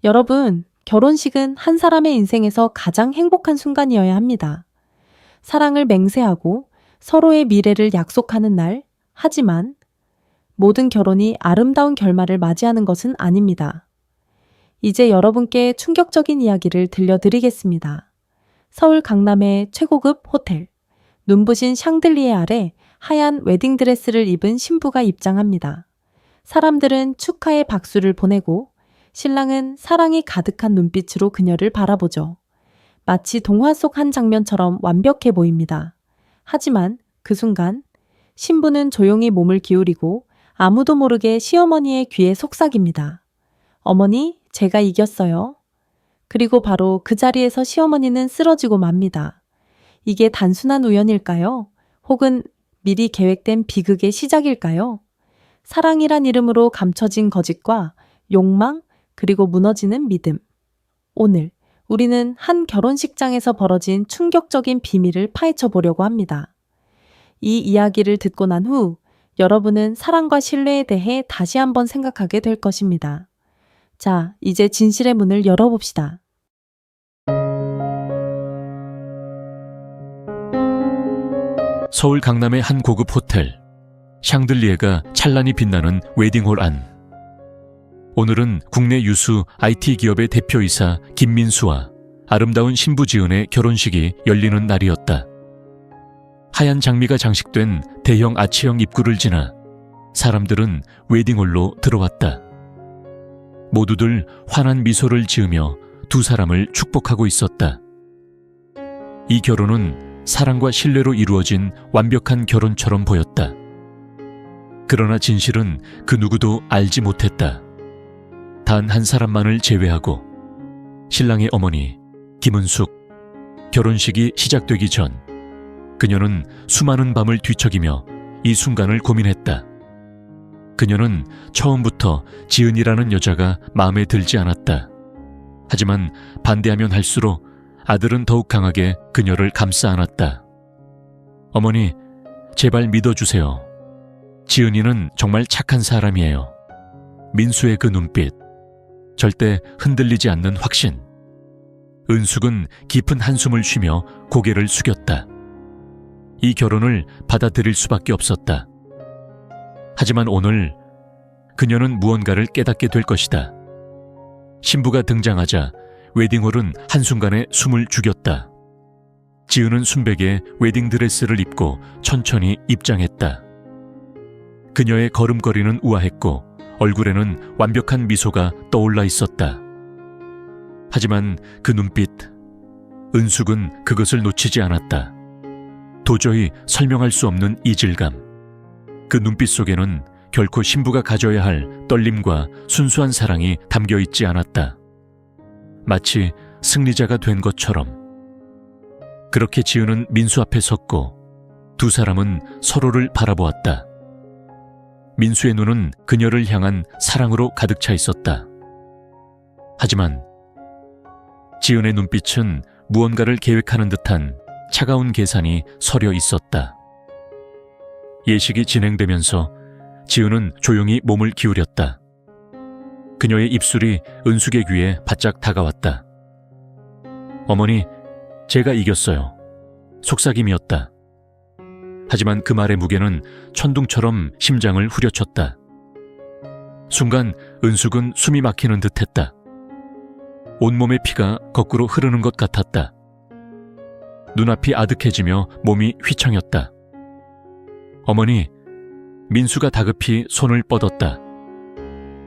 여러분, 결혼식은 한 사람의 인생에서 가장 행복한 순간이어야 합니다. 사랑을 맹세하고 서로의 미래를 약속하는 날. 하지만 모든 결혼이 아름다운 결말을 맞이하는 것은 아닙니다. 이제 여러분께 충격적인 이야기를 들려드리겠습니다. 서울 강남의 최고급 호텔. 눈부신 샹들리에 아래 하얀 웨딩드레스를 입은 신부가 입장합니다. 사람들은 축하의 박수를 보내고 신랑은 사랑이 가득한 눈빛으로 그녀를 바라보죠. 마치 동화 속 한 장면처럼 완벽해 보입니다. 하지만 그 순간 신부는 조용히 몸을 기울이고 아무도 모르게 시어머니의 귀에 속삭입니다. 어머니, 제가 이겼어요. 그리고 바로 그 자리에서 시어머니는 쓰러지고 맙니다. 이게 단순한 우연일까요? 혹은 미리 계획된 비극의 시작일까요? 사랑이란 이름으로 감춰진 거짓과 욕망, 그리고 무너지는 믿음. 오늘 우리는 한 결혼식장에서 벌어진 충격적인 비밀을 파헤쳐 보려고 합니다. 이 이야기를 듣고 난 후 여러분은 사랑과 신뢰에 대해 다시 한번 생각하게 될 것입니다. 자, 이제 진실의 문을 열어봅시다. 서울 강남의 한 고급 호텔. 샹들리에가 찬란히 빛나는 웨딩홀 안. 오늘은 국내 유수 IT 기업의 대표이사 김민수와 아름다운 신부 지은의 결혼식이 열리는 날이었다. 하얀 장미가 장식된 대형 아치형 입구를 지나 사람들은 웨딩홀로 들어왔다. 모두들 환한 미소를 지으며 두 사람을 축복하고 있었다. 이 결혼은 사랑과 신뢰로 이루어진 완벽한 결혼처럼 보였다. 그러나 진실은 그 누구도 알지 못했다. 단 한 사람만을 제외하고 신랑의 어머니 김은숙. 결혼식이 시작되기 전 그녀는 수많은 밤을 뒤척이며 이 순간을 고민했다. 그녀는 처음부터 지은이라는 여자가 마음에 들지 않았다. 하지만 반대하면 할수록 아들은 더욱 강하게 그녀를 감싸 안았다. 어머니, 제발 믿어주세요. 지은이는 정말 착한 사람이에요. 민수의 그 눈빛, 절대 흔들리지 않는 확신. 은숙은 깊은 한숨을 쉬며 고개를 숙였다. 이 결혼을 받아들일 수밖에 없었다. 하지만 오늘 그녀는 무언가를 깨닫게 될 것이다. 신부가 등장하자 웨딩홀은 한순간에 숨을 죽였다. 지은은 순백의 웨딩드레스를 입고 천천히 입장했다. 그녀의 걸음걸이는 우아했고 얼굴에는 완벽한 미소가 떠올라 있었다. 하지만 그 눈빛, 은숙은 그것을 놓치지 않았다. 도저히 설명할 수 없는 이질감. 그 눈빛 속에는 결코 신부가 가져야 할 떨림과 순수한 사랑이 담겨 있지 않았다. 마치 승리자가 된 것처럼. 그렇게 지은은 민수 앞에 섰고 두 사람은 서로를 바라보았다. 민수의 눈은 그녀를 향한 사랑으로 가득 차 있었다. 하지만 지은의 눈빛은 무언가를 계획하는 듯한 차가운 계산이 서려 있었다. 예식이 진행되면서 지은은 조용히 몸을 기울였다. 그녀의 입술이 은숙의 귀에 바짝 다가왔다. 어머니, 제가 이겼어요. 속삭임이었다. 하지만 그 말의 무게는 천둥처럼 심장을 후려쳤다. 순간 은숙은 숨이 막히는 듯했다. 온몸의 피가 거꾸로 흐르는 것 같았다. 눈앞이 아득해지며 몸이 휘청였다. 어머니, 민수가 다급히 손을 뻗었다.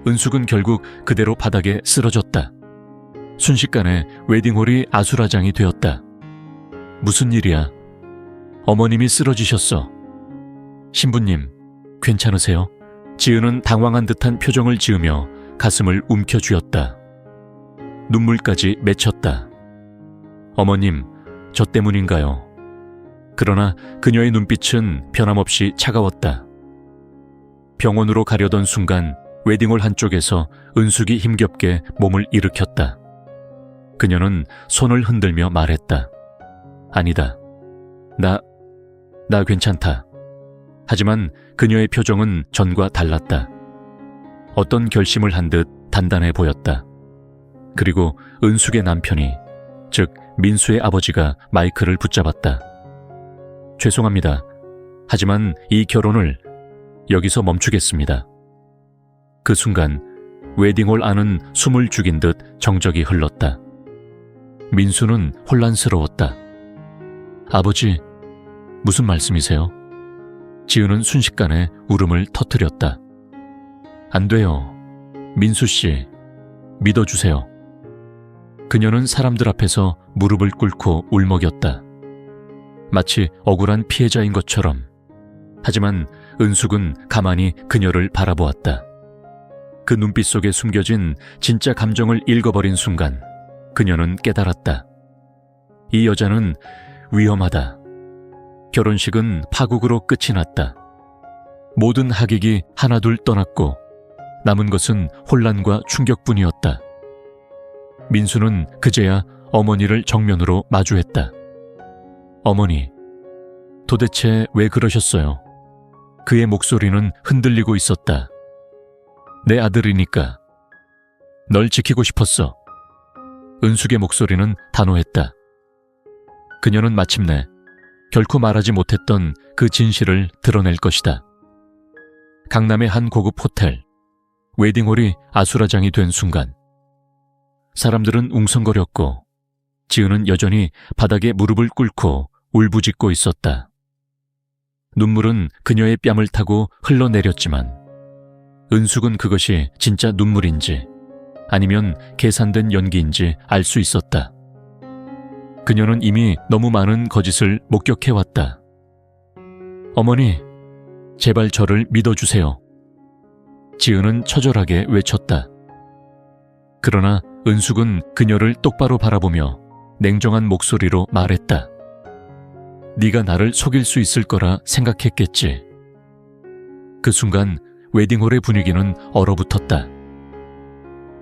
은숙은 결국 그대로 바닥에 쓰러졌다. 순식간에 웨딩홀이 아수라장이 되었다. 무슨 일이야? 어머님이 쓰러지셨어. 신부님, 괜찮으세요? 지은은 당황한 듯한 표정을 지으며 가슴을 움켜쥐었다. 눈물까지 맺혔다. 어머님, 저 때문인가요? 그러나 그녀의 눈빛은 변함없이 차가웠다. 병원으로 가려던 순간 웨딩홀 한쪽에서 은숙이 힘겹게 몸을 일으켰다. 그녀는 손을 흔들며 말했다. 아니다. 나 괜찮다. 하지만 그녀의 표정은 전과 달랐다. 어떤 결심을 한 듯 단단해 보였다. 그리고 은숙의 남편이, 즉 민수의 아버지가 마이크를 붙잡았다. 죄송합니다. 하지만 이 결혼을 여기서 멈추겠습니다. 그 순간 웨딩홀 안은 숨을 죽인 듯 정적이 흘렀다. 민수는 혼란스러웠다. 아버지, 무슨 말씀이세요? 지은은 순식간에 울음을 터뜨렸다. 안 돼요. 민수 씨, 믿어주세요. 그녀는 사람들 앞에서 무릎을 꿇고 울먹였다. 마치 억울한 피해자인 것처럼. 하지만 은숙은 가만히 그녀를 바라보았다. 그 눈빛 속에 숨겨진 진짜 감정을 읽어버린 순간 그녀는 깨달았다. 이 여자는 위험하다. 결혼식은 파국으로 끝이 났다. 모든 하객이 하나둘 떠났고 남은 것은 혼란과 충격뿐이었다. 민수는 그제야 어머니를 정면으로 마주했다. 어머니, 도대체 왜 그러셨어요? 그의 목소리는 흔들리고 있었다. 내 아들이니까. 널 지키고 싶었어. 은숙의 목소리는 단호했다. 그녀는 마침내 결코 말하지 못했던 그 진실을 드러낼 것이다. 강남의 한 고급 호텔, 웨딩홀이 아수라장이 된 순간 사람들은 웅성거렸고 지은은 여전히 바닥에 무릎을 꿇고 울부짖고 있었다. 눈물은 그녀의 뺨을 타고 흘러내렸지만 은숙은 그것이 진짜 눈물인지 아니면 계산된 연기인지 알 수 있었다. 그녀는 이미 너무 많은 거짓을 목격해왔다. 어머니, 제발 저를 믿어주세요. 지은은 처절하게 외쳤다. 그러나 은숙은 그녀를 똑바로 바라보며 냉정한 목소리로 말했다. 네가 나를 속일 수 있을 거라 생각했겠지. 그 순간 웨딩홀의 분위기는 얼어붙었다.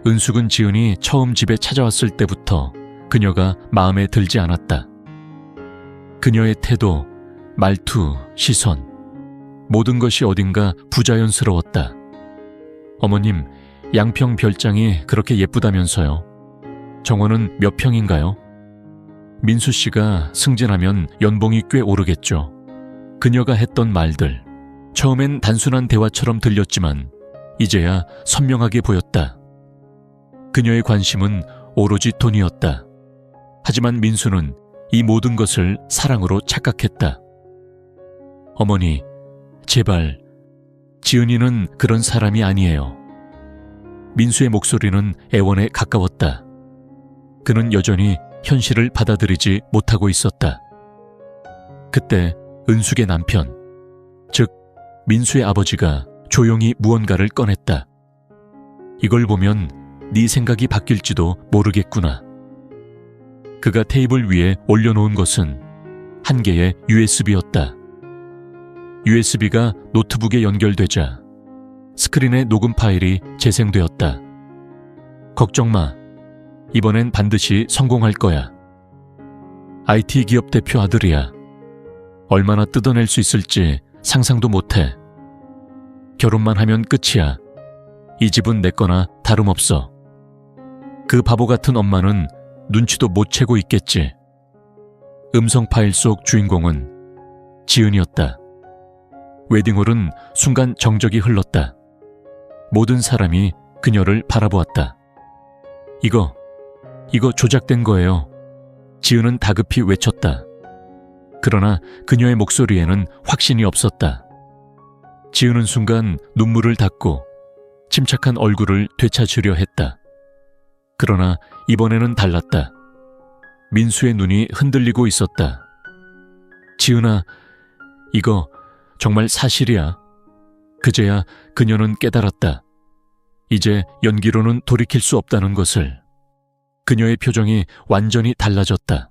은숙은 지은이 처음 집에 찾아왔을 때부터 그녀가 마음에 들지 않았다. 그녀의 태도, 말투, 시선, 모든 것이 어딘가 부자연스러웠다. 어머님, 양평 별장이 그렇게 예쁘다면서요. 정원은 몇 평인가요? 민수 씨가 승진하면 연봉이 꽤 오르겠죠. 그녀가 했던 말들, 처음엔 단순한 대화처럼 들렸지만 이제야 선명하게 보였다. 그녀의 관심은 오로지 돈이었다. 하지만 민수는 이 모든 것을 사랑으로 착각했다. 어머니, 제발, 지은이는 그런 사람이 아니에요. 민수의 목소리는 애원에 가까웠다. 그는 여전히 현실을 받아들이지 못하고 있었다. 그때 은숙의 남편, 즉 민수의 아버지가 조용히 무언가를 꺼냈다. 이걸 보면 네 생각이 바뀔지도 모르겠구나. 그가 테이블 위에 올려놓은 것은 한 개의 USB였다. USB가 노트북에 연결되자 스크린에 녹음 파일이 재생되었다. 걱정 마. 이번엔 반드시 성공할 거야. IT 기업 대표 아들이야. 얼마나 뜯어낼 수 있을지 상상도 못해. 결혼만 하면 끝이야. 이 집은 내 거나 다름없어. 그 바보 같은 엄마는 눈치도 못 채고 있겠지. 음성 파일 속 주인공은 지은이었다. 웨딩홀은 순간 정적이 흘렀다. 모든 사람이 그녀를 바라보았다. 이거 조작된 거예요. 지은은 다급히 외쳤다. 그러나 그녀의 목소리에는 확신이 없었다. 지은은 순간 눈물을 닦고 침착한 얼굴을 되찾으려 했다. 그러나 이번에는 달랐다. 민수의 눈이 흔들리고 있었다. 지은아, 이거 정말 사실이야. 그제야 그녀는 깨달았다. 이제 연기로는 돌이킬 수 없다는 것을. 그녀의 표정이 완전히 달라졌다.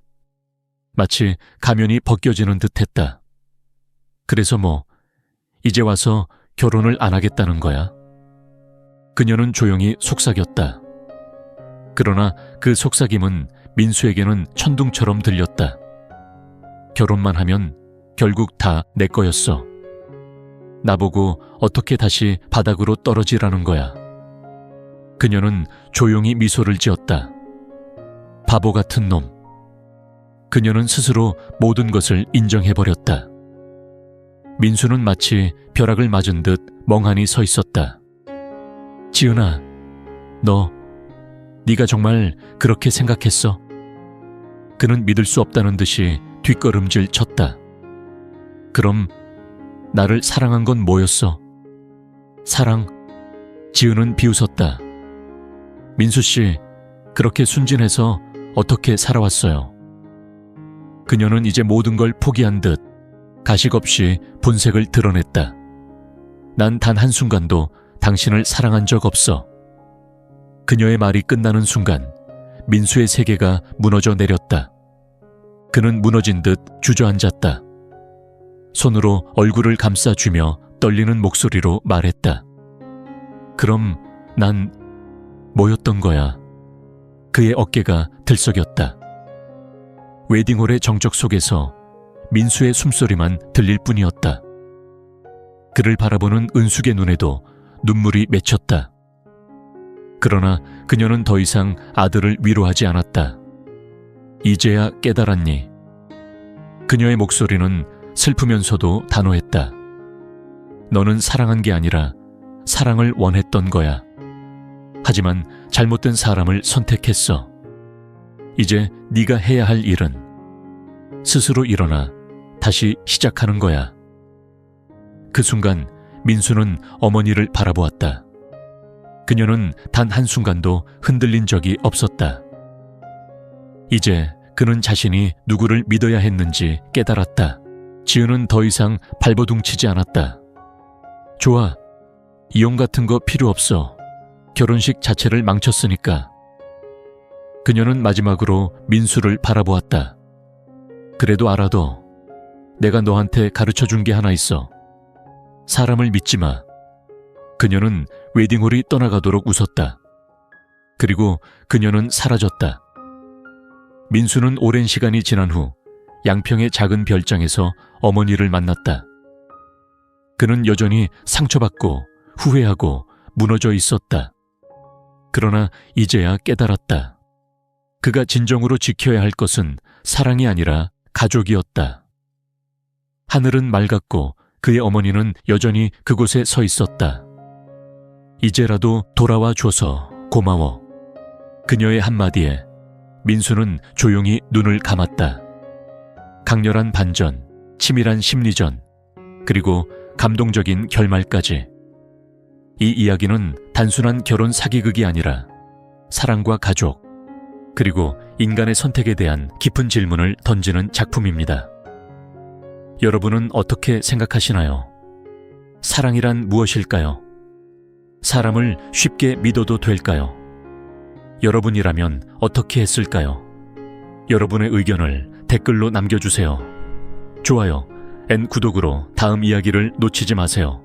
마치 가면이 벗겨지는 듯했다. 그래서 이제 와서 결혼을 안 하겠다는 거야? 그녀는 조용히 속삭였다. 그러나 그 속삭임은 민수에게는 천둥처럼 들렸다. 결혼만 하면 결국 다 내 거였어. 나보고 어떻게 다시 바닥으로 떨어지라는 거야. 그녀는 조용히 미소를 지었다. 바보 같은 놈. 그녀는 스스로 모든 것을 인정해버렸다. 민수는 마치 벼락을 맞은 듯 멍하니 서 있었다. 지은아, 네가 정말 그렇게 생각했어? 그는 믿을 수 없다는 듯이 뒷걸음질 쳤다. 그럼 나를 사랑한 건 뭐였어? 사랑? 지은은 비웃었다. 민수 씨, 그렇게 순진해서 어떻게 살아왔어요? 그녀는 이제 모든 걸 포기한 듯 가식 없이 본색을 드러냈다. 난 단 한순간도 당신을 사랑한 적 없어. 그녀의 말이 끝나는 순간 민수의 세계가 무너져 내렸다. 그는 무너진 듯 주저앉았다. 손으로 얼굴을 감싸주며 떨리는 목소리로 말했다. 그럼 난 뭐였던 거야? 그의 어깨가 들썩였다. 웨딩홀의 정적 속에서 민수의 숨소리만 들릴 뿐이었다. 그를 바라보는 은숙의 눈에도 눈물이 맺혔다. 그러나 그녀는 더 이상 아들을 위로하지 않았다. 이제야 깨달았니? 그녀의 목소리는 슬프면서도 단호했다. 너는 사랑한 게 아니라 사랑을 원했던 거야. 하지만 잘못된 사람을 선택했어. 이제 네가 해야 할 일은 스스로 일어나 다시 시작하는 거야. 그 순간 민수는 어머니를 바라보았다. 그녀는 단 한순간도 흔들린 적이 없었다. 이제 그는 자신이 누구를 믿어야 했는지 깨달았다. 지은은 더 이상 발버둥치지 않았다. 좋아, 이혼 같은 거 필요 없어. 결혼식 자체를 망쳤으니까. 그녀는 마지막으로 민수를 바라보았다. 그래도 알아둬. 내가 너한테 가르쳐준 게 하나 있어. 사람을 믿지 마. 그녀는 웨딩홀이 떠나가도록 웃었다. 그리고 그녀는 사라졌다. 민수는 오랜 시간이 지난 후 양평의 작은 별장에서 어머니를 만났다. 그는 여전히 상처받고 후회하고 무너져 있었다. 그러나 이제야 깨달았다. 그가 진정으로 지켜야 할 것은 사랑이 아니라 가족이었다. 하늘은 맑았고 그의 어머니는 여전히 그곳에 서 있었다. 이제라도 돌아와 줘서 고마워. 그녀의 한마디에 민수는 조용히 눈을 감았다. 강렬한 반전, 치밀한 심리전, 그리고 감동적인 결말까지. 이 이야기는 단순한 결혼 사기극이 아니라 사랑과 가족, 그리고 인간의 선택에 대한 깊은 질문을 던지는 작품입니다. 여러분은 어떻게 생각하시나요? 사랑이란 무엇일까요? 사람을 쉽게 믿어도 될까요? 여러분이라면 어떻게 했을까요? 여러분의 의견을 댓글로 남겨주세요. 좋아요, 구독으로 다음 이야기를 놓치지 마세요.